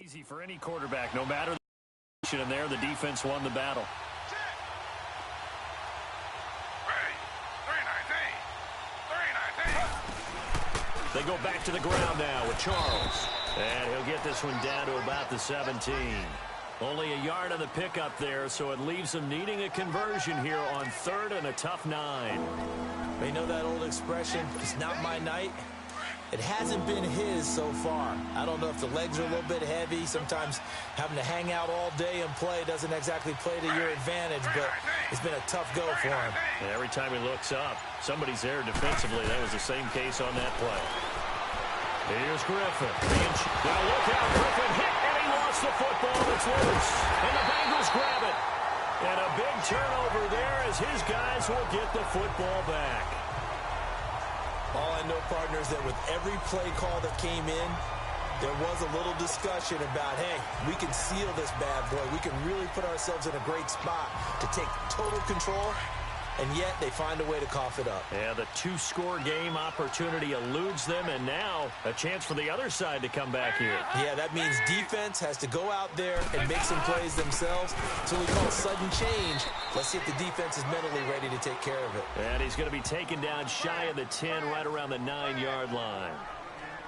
Easy for any quarterback, no matter the position, and there the defense won the battle. They go back to the ground now with Charles. And he'll get this one down to about the 17. Only a yard on the pickup there, so it leaves him needing a conversion here on 3rd and a tough 9. They know that old expression, it's not my night. It hasn't been his so far. I don't know if the legs are a little bit heavy. Sometimes having to hang out all day and play doesn't exactly play to your advantage, but it's been a tough go for him. And every time he looks up, somebody's there defensively. That was the same case on that play. Here's Griffin. Now look out, Griffin hit, and he lost the football. It's loose. And the Bengals grab it. And a big turnover there as his guys will get the football back. All I know, partner, is that with every play call that came in, there was a little discussion about, hey, we can seal this bad boy. We can really put ourselves in a great spot to take total control, and yet they find a way to cough it up. Yeah, the 2-score game opportunity eludes them, and now a chance for the other side to come back here. Yeah, that means defense has to go out there and make some plays themselves. So we call sudden change. Let's see if the defense is mentally ready to take care of it. And he's going to be taken down shy of the 10, right around the 9-yard line.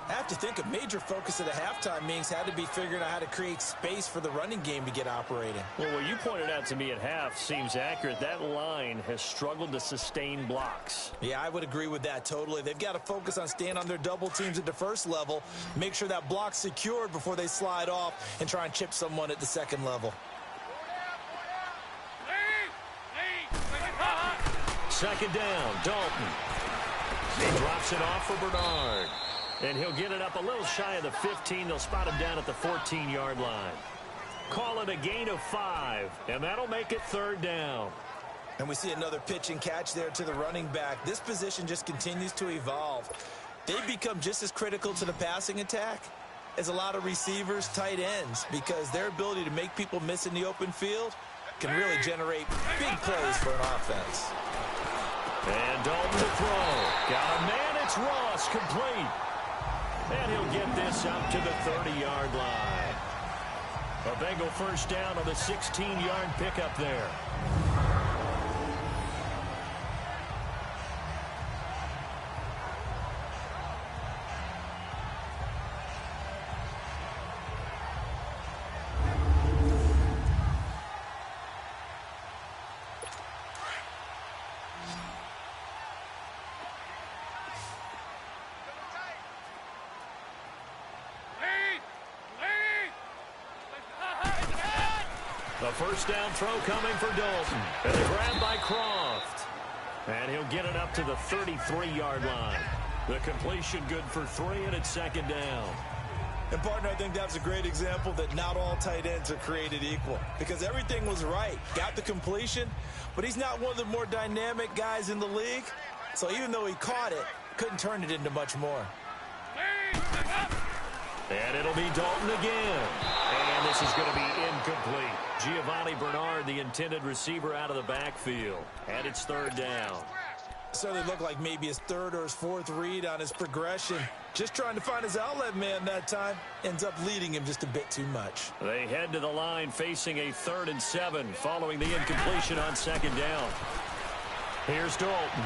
I have to think a major focus of the halftime meetings had to be figuring out how to create space for the running game to get operating. Well, what you pointed out to me at half seems accurate. That line has struggled to sustain blocks. Yeah, I would agree with that totally. They've got to focus on staying on their double teams at the first level, make sure that block's secured before they slide off and try and chip someone at the second level. Second down, Dalton. He drops it off for Bernard. And he'll get it up a little shy of the 15. They'll spot him down at the 14-yard line. Call it a gain of 5, and that'll make it 3rd down. And we see another pitch and catch there to the running back. This position just continues to evolve. They've become just as critical to the passing attack as a lot of receivers, tight ends, because their ability to make people miss in the open field can really generate big plays for an offense. And Dalton to throw. Got a man, it's Ross, complete. And he'll get this up to the 30-yard line. A Bengal first down on the 16-yard pickup there. A first down throw coming for Dalton. And a grab by Croft. And he'll get it up to the 33-yard line. The completion good for 3, and it's 2nd down. And, partner, I think that's a great example that not all tight ends are created equal. Because everything was right. Got the completion, but he's not one of the more dynamic guys in the league. So even though he caught it, couldn't turn it into much more. And it'll be Dalton again. And this is going to be incomplete. Giovanni Bernard, the intended receiver, out of the backfield. And it's 3rd down. Certainly looked like maybe his 3rd or his 4th read on his progression. Just trying to find his outlet man that time. Ends up leading him just a bit too much. They head to the line facing a 3rd and 7 following the incompletion on 2nd down. Here's Dalton.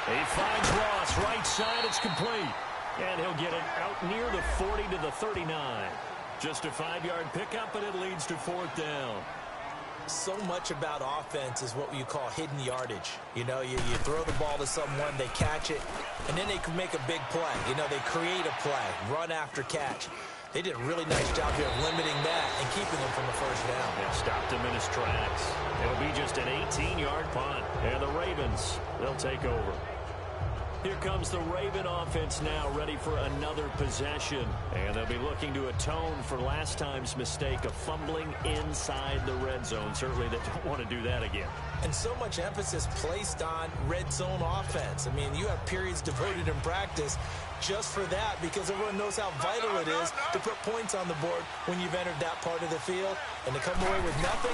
He finds Ross right side. It's complete. And he'll get it out near the 40 to the 39. Just a 5-yard pickup, and it leads to 4th down. So much about offense is what you call hidden yardage. You know, you throw the ball to someone, they catch it, and then they can make a big play. You know, they create a play, run after catch. They did a really nice job here of limiting that and keeping him from a first down. Yeah, stopped him in his tracks. It'll be just an 18-yard punt. And the Ravens, they'll take over. Here comes the Raven offense now, ready for another possession. And they'll be looking to atone for last time's mistake of fumbling inside the red zone. Certainly they don't want to do that again. And so much emphasis placed on red zone offense. I mean, you have periods devoted in practice just for that, because everyone knows how vital it is to put points on the board when you've entered that part of the field. And to come away with nothing,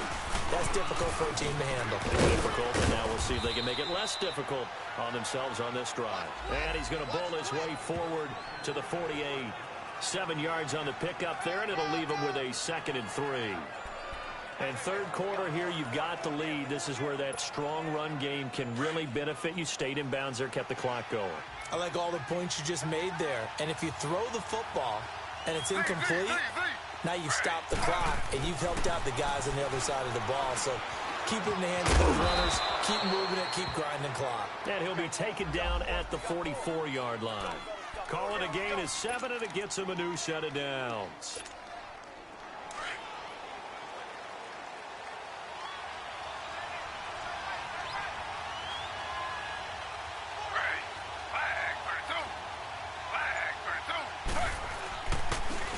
that's difficult for a team to handle. Difficult, and now we'll see if they can make it less difficult on themselves on this drive. And he's going to bowl his way forward to the 48. 7 yards on the pickup there, and it'll leave them with a 2nd and 3. And third quarter here, you've got the lead. This is where that strong run game can really benefit you. Stayed in bounds there, kept the clock going. I like all the points you just made there. And if you throw the football and it's incomplete, now you've stopped the clock and you've helped out the guys on the other side of the ball. So keep it in the hands of those runners, keep moving it, keep grinding clock. And he'll be taken down at the 44-yard line. Call it a gain of 7, and it gets him a new set of downs.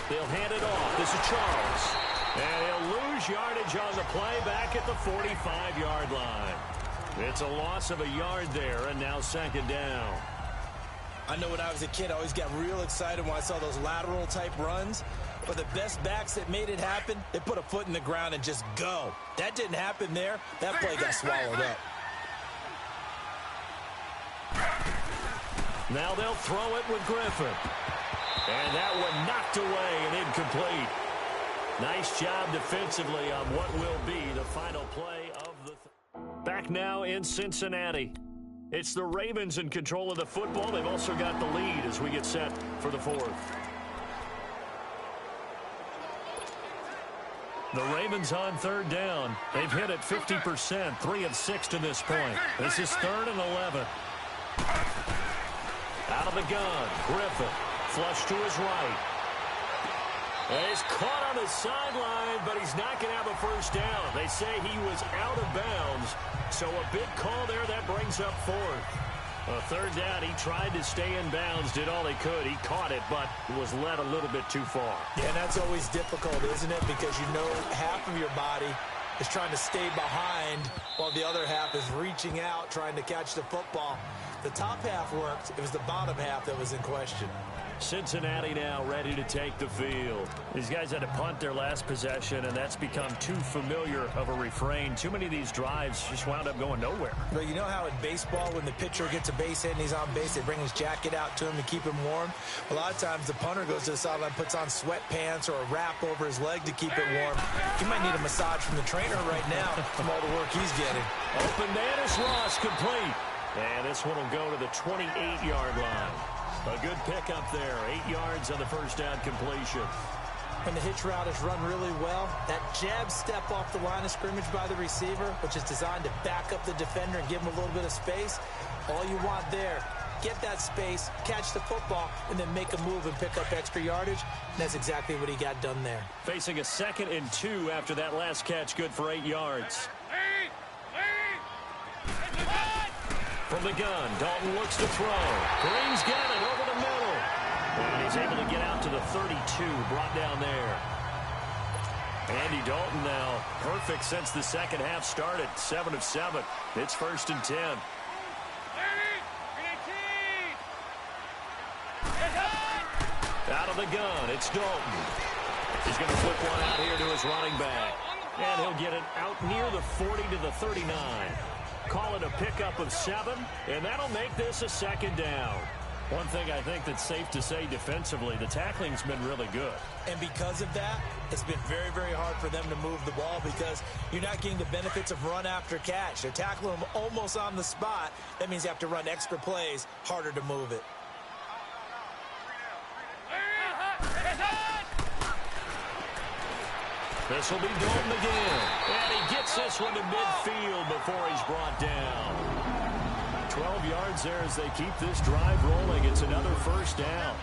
They'll hand it off. This is Charles. And he'll lose yardage on the play back at the 45-yard line. It's a loss of a yard there, and now 2nd down. I know when I was a kid, I always got real excited when I saw those lateral-type runs. But the best backs that made it happen, they put a foot in the ground and just go. That didn't happen there. That play got swallowed up. Now they'll throw it with Griffin. And that one knocked away and incomplete. Nice job defensively on what will be the final play of the... Back now in Cincinnati. It's the Ravens in control of the football. They've also got the lead as we get set for the 4th. The Ravens on 3rd down. They've hit it 50%, 3 of 6 to this point. This is 3rd and 11. Out of the gun, Griffin. Flush to his right. And he's caught on the sideline, but he's not going to have a first down. They say he was out of bounds, so a big call there that brings up 4th. A 3rd down, he tried to stay in bounds, did all he could. He caught it, but was led a little bit too far. Yeah, and that's always difficult, isn't it? Because you know half of your body is trying to stay behind while the other half is reaching out, trying to catch the football. The top half worked. It was the bottom half that was in question. Cincinnati now ready to take the field. These guys had to punt their last possession, and that's become too familiar of a refrain. Too many of these drives just wound up going nowhere. Well, you know how in baseball, when the pitcher gets a base hit and he's on base, they bring his jacket out to him to keep him warm? A lot of times the punter goes to the sideline, puts on sweatpants or a wrap over his leg to keep it warm. He might need a massage from the trainer right now from all the work he's getting. Open man is lost, complete. And this one will go to the 28-yard line. A good pickup there, 8 yards on the first down completion. When the hitch route is run really well, that jab step off the line of scrimmage by the receiver, which is designed to back up the defender and give him a little bit of space, all you want there, get that space, catch the football, and then make a move and pick up extra yardage. And that's exactly what he got done there. Facing a 2nd and 2 after that last catch, good for 8 yards. From the gun, Dalton looks to throw. Green's got it over the middle. And he's able to get out to the 32, brought down there. Andy Dalton now perfect since the second half started, 7 of 7. It's 1st and 10. Out of the gun, it's Dalton. He's going to flip one out here to his running back. And he'll get it out near the 40 to the 39. Call it a pickup of 7, and that'll make this a 2nd down. One thing I think that's safe to say defensively, the tackling's been really good. And because of that, it's been very, very hard for them to move the ball because you're not getting the benefits of run after catch. They're tackling them almost on the spot. That means you have to run extra plays, harder to move it. This will be Dalton again. And he gets this one to midfield before he's brought down. 12 yards there as they keep this drive rolling. It's another first down.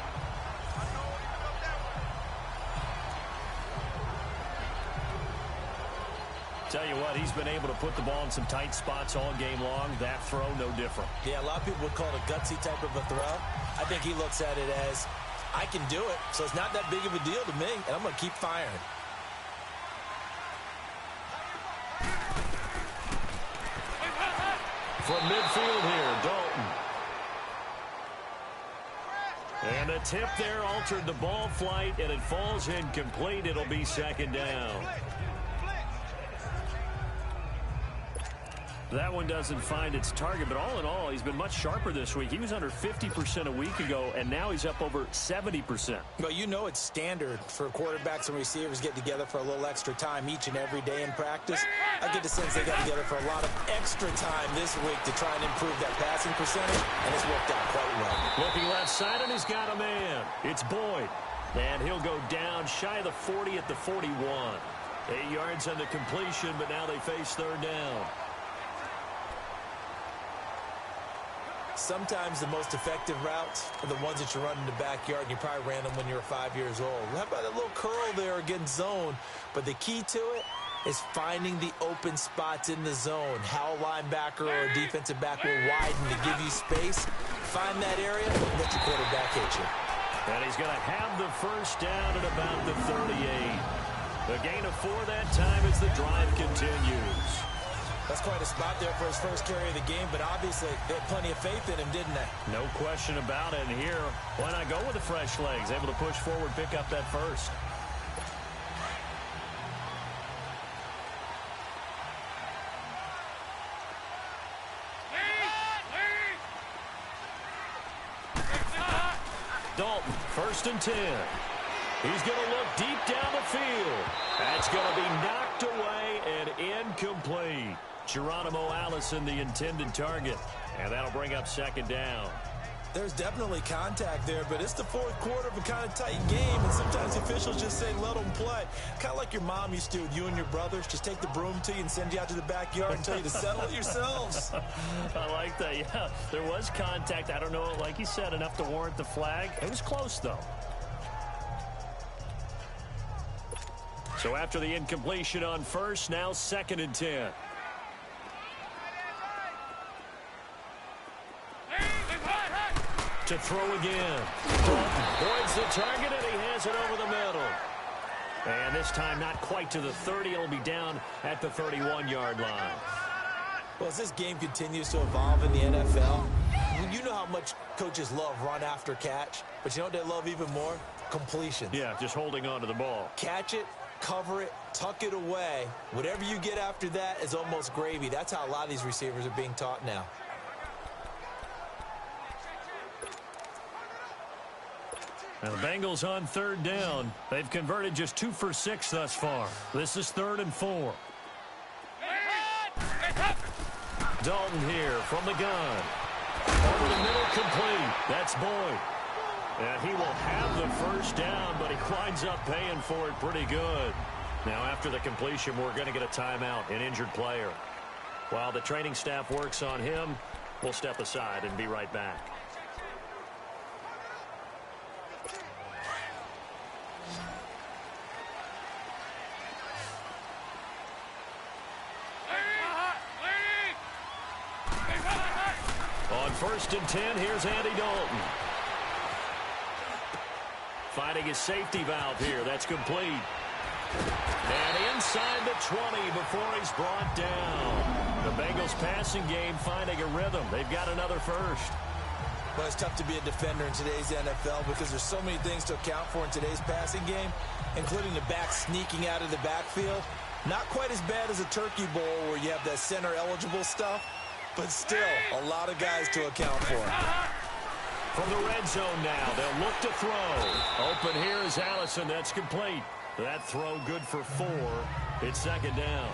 Tell you what, he's been able to put the ball in some tight spots all game long. That throw, no different. Yeah, a lot of people would call it a gutsy type of a throw. I think he looks at it as, I can do it, so it's not that big of a deal to me, and I'm going to keep firing. From midfield here, Dalton. And a tip there altered the ball flight, and it falls incomplete. It'll be 2nd down. That one doesn't find its target, but all in all, he's been much sharper this week. He was under 50% a week ago, and now he's up over 70%. Well, you know it's standard for quarterbacks and receivers get together for a little extra time each and every day in practice. I get the sense they got together for a lot of extra time this week to try and improve that passing percentage, and it's worked out quite well. Looking left side, and he's got a man. It's Boyd, and he'll go down shy of the 40 at the 41. 8 yards on the completion, but now they face third down. Sometimes the most effective routes are the ones that you run in the backyard, and you probably ran them when you were 5 years old. How about a little curl there against zone? But the key to it is finding the open spots in the zone. How a linebacker or a defensive back will widen to give you space. Find that area and let your quarterback hit you. And he's going to have the first down at about the 38. The gain of 4 that time as the drive continues. That's quite a spot there for his first carry of the game, but obviously they had plenty of faith in him, didn't they? No question about it. And here, why not go with the fresh legs? Able to push forward, pick up that first. Dalton, 1st and 10. He's going to look deep down the field. That's going to be knocked away and incomplete. Geronimo Allison, the intended target. And that'll bring up 2nd down. There's definitely contact there, but it's the 4th quarter of a kind of tight game, and sometimes officials just say, let them play. Kind of like your mom used to with you and your brothers. Just take the broom to you and send you out to the backyard and tell you to settle it yourselves. I like that, yeah. There was contact. I don't know, like you said, enough to warrant the flag. It was close, though. So after the incompletion on first, now 2nd and 10. To throw again. Boyd's the target, and he has it over the middle. And this time not quite to the 30. It'll be down at the 31-yard line. Well, as this game continues to evolve in the NFL, you know how much coaches love run after catch, but you know what they love even more? Completions. Yeah, just holding on to the ball. Catch it, cover it, tuck it away. Whatever you get after that is almost gravy. That's how a lot of these receivers are being taught now. Now the Bengals on 3rd down. They've converted just 2 for 6 thus far. This is 3rd and 4. Dalton here from the gun. Over the middle, complete. That's Boyd. And he will have the first down, but he winds up paying for it pretty good. Now after the completion, we're going to get a timeout, an injured player. While the training staff works on him, we'll step aside and be right back. On 1st and 10, here's Andy Dalton. Finding his safety valve here. That's complete. And inside the 20 before he's brought down. The Bengals passing game finding a rhythm. They've got another first. Well, it's tough to be a defender in today's NFL because there's so many things to account for in today's passing game, including the back sneaking out of the backfield. Not quite as bad as a turkey bowl where you have that center-eligible stuff, but still a lot of guys to account for. From the red zone now, they'll look to throw. Open here is Allison. That's complete. That throw good for 4. It's 2nd down.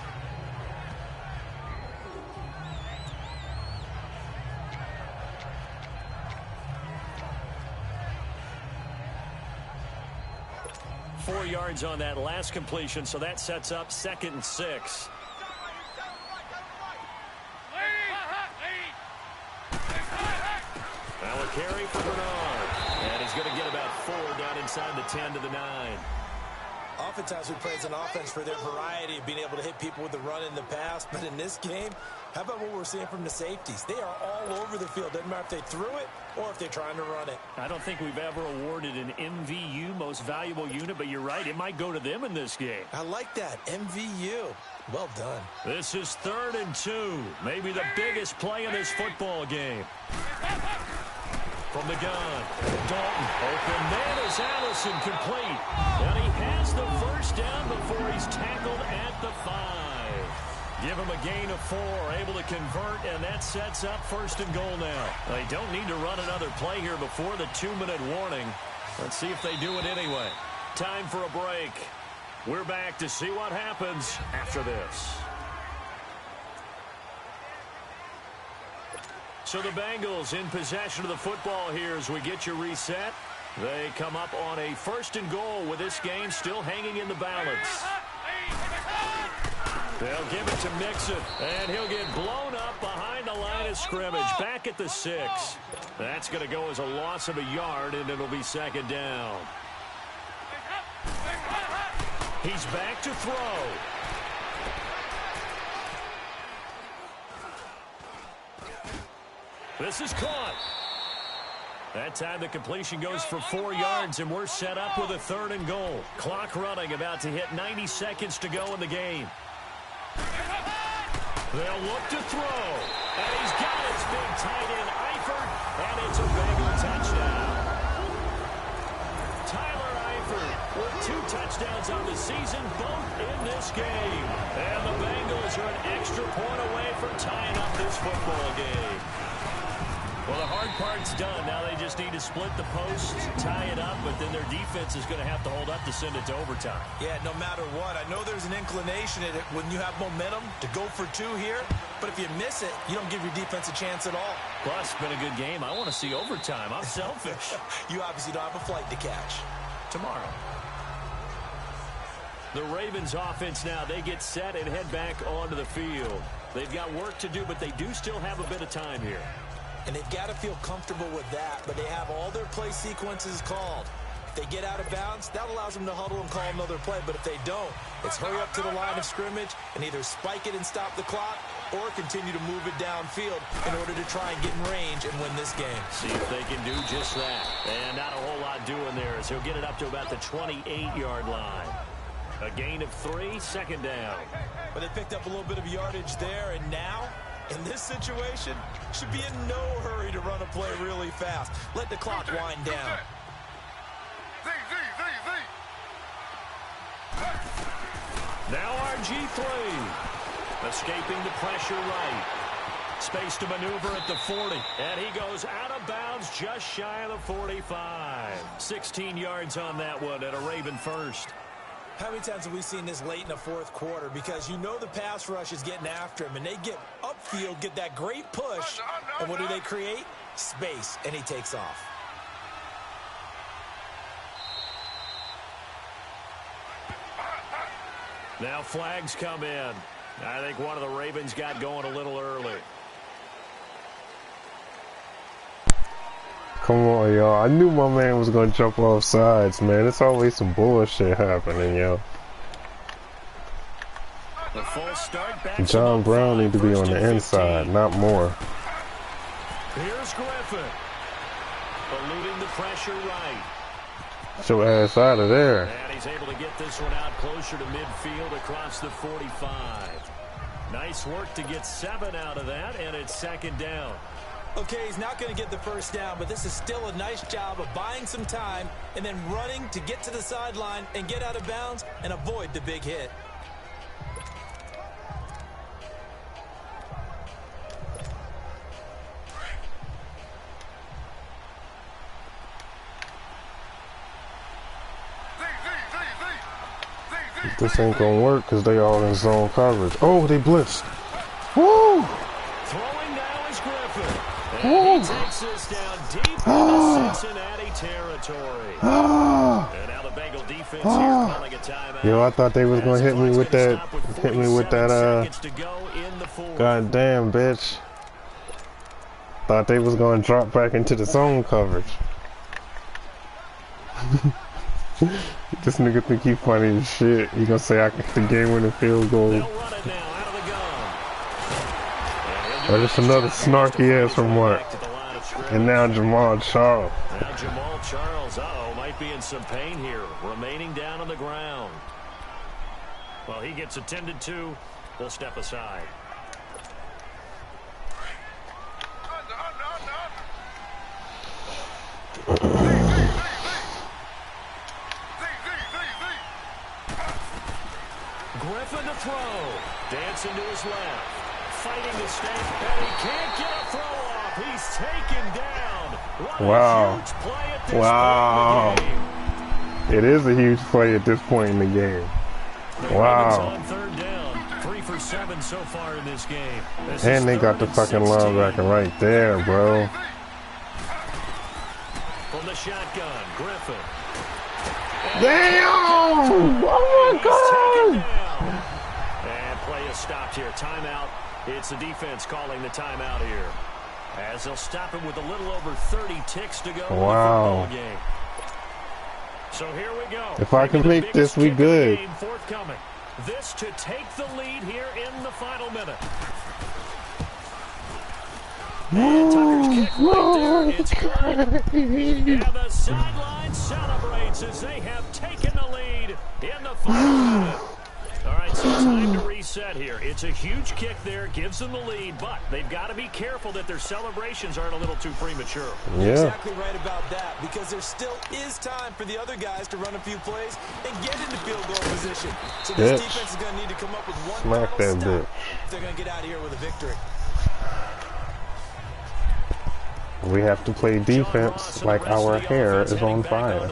Four yards on that last completion, so that sets up 2nd and 6. Now a carry for Bernard. And he's going to get about 4 down inside the 10 to the 9. Oftentimes we praise an offense for their variety of being able to hit people with the run in the pass, but in this game, how about what we're seeing from the safeties? They are all over the field. Doesn't matter if they threw it or if they're trying to run it. I don't think we've ever awarded an MVU, most valuable unit, but you're right, it might go to them in this game. I like that, MVU. Well done. This is 3rd and 2, maybe the biggest play in this football game. From the gun, Dalton, open man is Allison, complete. And he has the first down before he's tackled at the 5. Give them a gain of 4, able to convert, and that sets up 1st and goal now. They don't need to run another play here before the 2-minute warning. Let's see if they do it anyway. Time for a break. We're back to see what happens after this. So the Bengals in possession of the football here as we get you reset. They come up on a 1st and goal with this game still hanging in the balance. They'll give it to Mixon, and he'll get blown up behind the line of scrimmage, back at the 6. That's going to go as a loss of a yard, and it'll be 2nd down. He's back to throw. This is caught. That time the completion goes for 4 yards, and we're set up with a 3rd and goal. Clock running, about to hit 90 seconds to go in the game. They'll look to throw, and he's got his big tight end, Eifert, and it's a Bengal touchdown. Tyler Eifert with 2 touchdowns on the season, both in this game. And the Bengals are an extra point away from tying up this football game. Well, the hard part's done. Now they just need to split the posts, tie it up, but then their defense is going to have to hold up to send it to overtime. Yeah, no matter what. I know there's an inclination in it when you have momentum to go for 2 here, but if you miss it, you don't give your defense a chance at all. Plus, it's been a good game. I want to see overtime. I'm selfish. You obviously don't have a flight to catch. Tomorrow. The Ravens offense now, they get set and head back onto the field. They've got work to do, but they do still have a bit of time here. And they've got to feel comfortable with that, but they have all their play sequences called. If they get out of bounds, that allows them to huddle and call another play, but if they don't, it's hurry up to the line of scrimmage and either spike it and stop the clock or continue to move it downfield in order to try and get in range and win this game. See if they can do just that. And not a whole lot doing there as he'll get it up to about the 28-yard line. A gain of 3, 2nd down. But they picked up a little bit of yardage there, and now, in this situation, should be in no hurry to run a play really fast. Let the clock wind down. Now RG3. Escaping the pressure right. Space to maneuver at the 40. And he goes out of bounds just shy of the 45. 16 yards on that one and a Raven first. How many times have we seen this late in the 4th quarter? Because you know the pass rush is getting after him, and they get upfield, get that great push, and what do they create? Space, and he takes off. Now flags come in. I think one of the Ravens got going a little early. Come on, y'all. I knew my man was going to jump off sides, man. It's always some bullshit happening, yo. The full start back. John Brown need to be on the inside, not more. Here's Griffin. Eluding the pressure right. Get your ass out of there. And he's able to get this one out closer to midfield across the 45. Nice work to get 7 out of that, and it's 2nd down. Okay, he's not going to get the first down, but this is still a nice job of buying some time and then running to get to the sideline and get out of bounds and avoid the big hit. This ain't gonna work because they all in zone coverage. Oh, they blitzed. Woo! Throwing now is Griffin. And he takes this down deep into Cincinnati territory. And now the Bengal defense here calling a timeout. Yo, I thought they was gonna hit me with that. Goddamn, bitch. Thought they was gonna drop back into the zone coverage. This nigga think he funny as shit. He gonna say I get the game-winning field goal. But it's another snarky ass remark. And now Jamal Charles. Now Jamal Charles, might be in some pain here. Remaining down on the ground. Well, he gets attended to. We'll step aside. Griffin to throw. Dancing to his players left. Fighting to stay, and he can't get a throw off. He's taken down. What a huge play at this point in the game. It is a huge play at this point in the game. Wow. On third down, 3 for 7 so far in this game. And they got the fucking linebacker right there, bro. From the shotgun, Griffin. Damn! Oh my God! And play is stopped here. Timeout. It's the defense calling the timeout here. As they'll stop it with a little over 30 ticks to go. Wow. In the game. So here we go. If I can make this, we good. Forthcoming. This to take the lead here in the final minute. And Tucker's kick right there. It's good. And the sideline celebrates as they have taken the lead in the final minute. All right, so time to reset here. It's a huge kick there, gives them the lead, but they've got to be careful that their celebrations aren't a little too premature. Yeah. You're exactly right about that, because there still is time for the other guys to run a few plays and get into field goal position. So this defense is going to need to come up with one Smack that stop bitch. if they're going to get out of here with a victory. We have to play defense like our hair is on fire.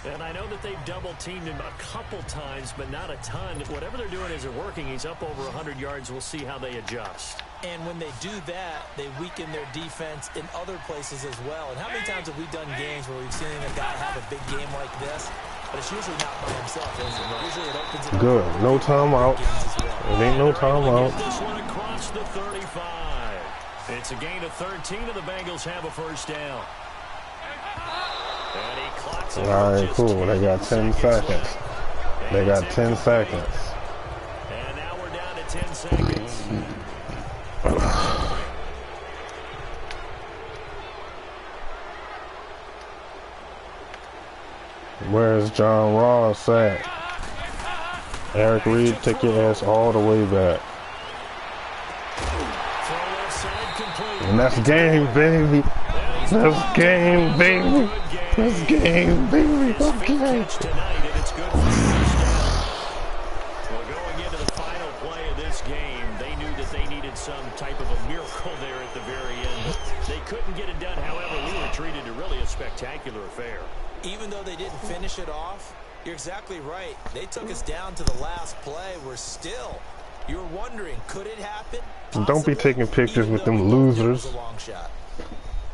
And I know that they've double-teamed him a couple times, but not a ton. Whatever they're doing isn't working. He's up over 100 yards. We'll see how they adjust. And when they do that, they weaken their defense in other places as well. And how many times have we done games where we've seen a guy have a big game like this, but it's usually not by himself, is it? Usually it opens it up. Good. No timeout. It ain't no timeout. This one across the 35. It's a gain of 13, and the Bengals have a first down. And he clocks it. All right, cool. They got 10 seconds. They got 10 seconds. And now we're down to 10 seconds. Where's John Ross at? Eric Reed, take your ass all the way back. And that's game, baby. That's game, baby. That's game, baby. Okay. Well, going into the final play of this game, they knew that they needed some type of a miracle there at the very end. But they couldn't get it done. However, we were treated to really a spectacular affair. Even though they didn't finish it off, you're exactly right. They took us down to the last play. We're still... You're wondering, could it happen? Possibly. Don't be taking pictures with them losers. I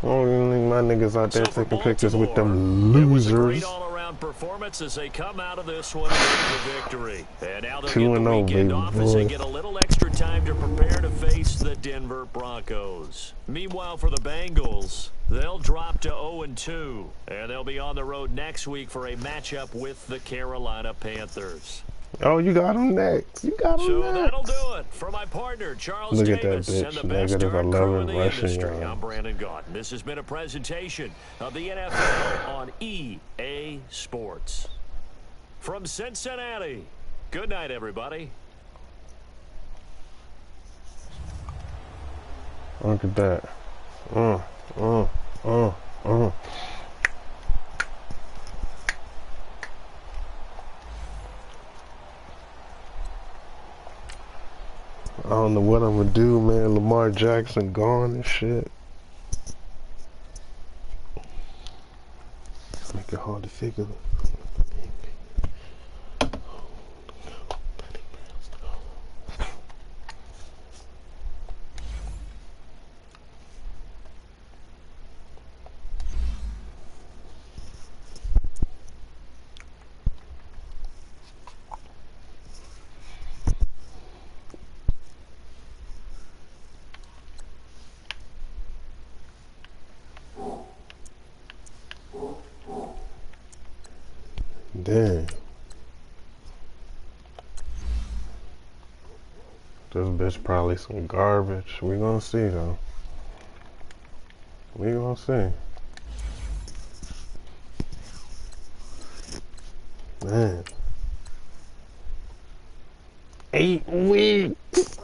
don't even think my niggas out there taking pictures with them losers. Great all-around performance as they come out of this one with the victory. And now they'll get the weekend off as they get a little extra time to prepare to face the Denver Broncos. Meanwhile, for the Bengals, they'll drop to 0-2, and they'll be on the road next week for a matchup with the Carolina Panthers. Oh, you got him next. You got him so next. That'll do it for my partner, Charles Look Davis, at that bitch. and the best darn crew in the industry. Yards. I'm Brandon Gaudin. This has been a presentation of the NFL on EA Sports. From Cincinnati, good night, everybody. Look at that. I don't know what I'm gonna do, man. Lamar Jackson gone and shit. Make it hard to figure. Damn. This bitch probably some garbage. We gonna see though. We gonna see. Man. 8 weeks.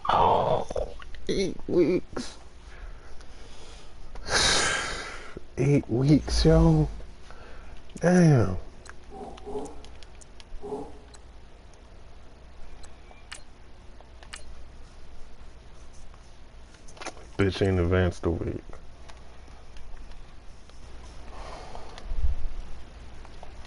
Oh. 8 weeks. 8 weeks, yo. Damn. Bitch ain't advanced a week.